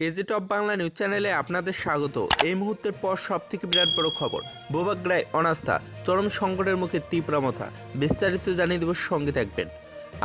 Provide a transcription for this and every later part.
AG top Bangla news চ্যানেলে আপনাদের স্বাগত। এই মুহূর্তের পর সবথেকে বিরাট বড় খবর, বোবাগ্রায় অনাস্থা, চরম সংকটের মুখে তীব্রামথা। বিস্তারিত জানিয়ে দেব, সঙ্গে থাকবেন।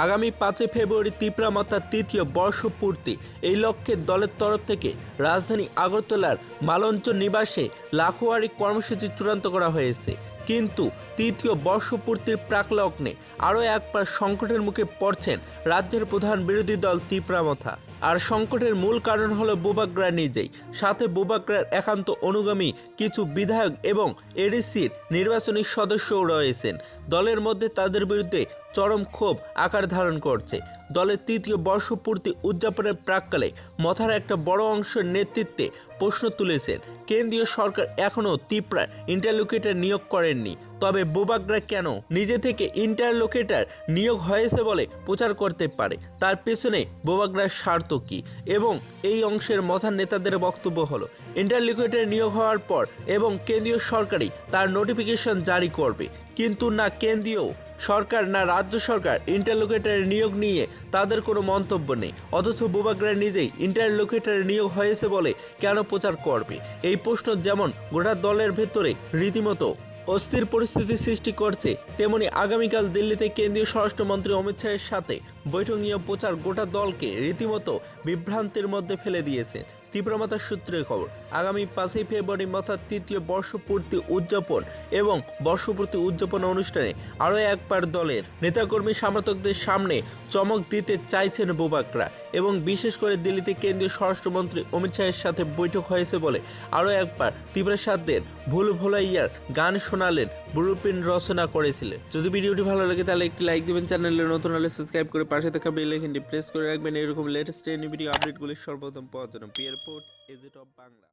আগামী 5 ফেব্রুয়ারি তীব্রামথার তৃতীয় বর্ষপূর্তি। এই লক্ষ্যে দলের তরফ থেকে রাজধানী আগরতলার মালঞ্চ নিবাসে লাখোয়ারি কর্মসূচি চূড়ান্ত করা হয়েছে। কিন্তু তৃতীয় বর্ষপূর্তির প্রাকলগ্নে আরও একবার সংকটের মুখে পড়ছেন রাজ্যের প্রধান বিরোধী দল তীব্রামথা। আর সংকটের মূল কারণ হলো বোবাগ্রা নিজেই, সাথে বোবাগ্রার একান্ত অনুগামী কিছু বিধায়ক এবং এডিসির নির্বাচনী সদস্যও রয়েছেন। দলের মধ্যে তাদের বিরুদ্ধে চরম ক্ষোভ আকার ধারণ করছে। দলের তৃতীয় বর্ষপূর্তি উদযাপনের প্রাক্কালে মথার একটা বড় অংশের নেতৃত্বে প্রশ্ন তুলেছেন কেন্দ্রীয় সরকার এখনও ত্রিপুরার ইন্টারলোকেটর নিয়োগ করেননি। তবে বোবাগ্রা কেন নিজে থেকে ইন্টারলোকেটর নিয়োগ হয়েছে বলে প্রচার করতে পারে, তার পেছনে বোবাগ্রার স্বার্থ কী? এবং এই অংশের মথার নেতাদের বক্তব্য হলো, ইন্টারলোকেটর নিয়োগ হওয়ার পর এবং কেন্দ্রীয় সরকারই তার নোটিফিকেশন জারি করবে, কিন্তু না কেন্দ্রীয় সরকার না রাজ্য সরকার ইন্টারলোকেটরের নিয়োগ নিয়ে তাদের কোনো মন্তব্য নেই। অথচ বোবাগ্রা নিজেই ইন্টারলোকেটরের নিয়োগ হয়েছে বলে কেন প্রচার করবে? এই প্রশ্ন যেমন গোটা দলের ভেতরে রীতিমতো অস্থির পরিস্থিতি সৃষ্টি করছে, তেমনি আগামীকাল দিল্লিতে কেন্দ্রীয় স্বরাষ্ট্রমন্ত্রী অমিত শাহের সাথে বৈঠক নিয়ে প্রচার গোটা দলকে রীতিমতো বিভ্রান্তির মধ্যে ফেলে দিয়েছে। তীব্রমথার সূত্রে খবর, আগামী 5 ফেব্রুয়ারি মথার তৃতীয় বর্ষপূর্তি উদযাপন এবং বর্ষপূর্তি উদযাপন অনুষ্ঠানে আরও একবার দলের নেতাকর্মী সমর্থকদের সামনে চমক দিতে চাইছেন বোবাগ্রা। এবং বিশেষ করে দিল্লিতে কেন্দ্রীয় স্বরাষ্ট্রমন্ত্রী অমিত শাহের সাথে বৈঠক হয়েছে বলে আরও একবার তীব্রসাদের ভুল ভোলাইয়ার গান শোনালেন, ব্লুপ্রিন্ট রচনা করেছিলেন। যদি ভিডিওটি ভালো লাগে তাহলে একটি লাইক দেবেন, চ্যানেলে নতুন হলে সাবস্ক্রাইব করে পাশে থাকা বেল আইকনটি প্রেস করে রাখবেন এরকম লেটেস্ট ভিডিও আপডেটগুলি সর্বপ্রথম পাওয়ার জন্য। Report AG top Bangla.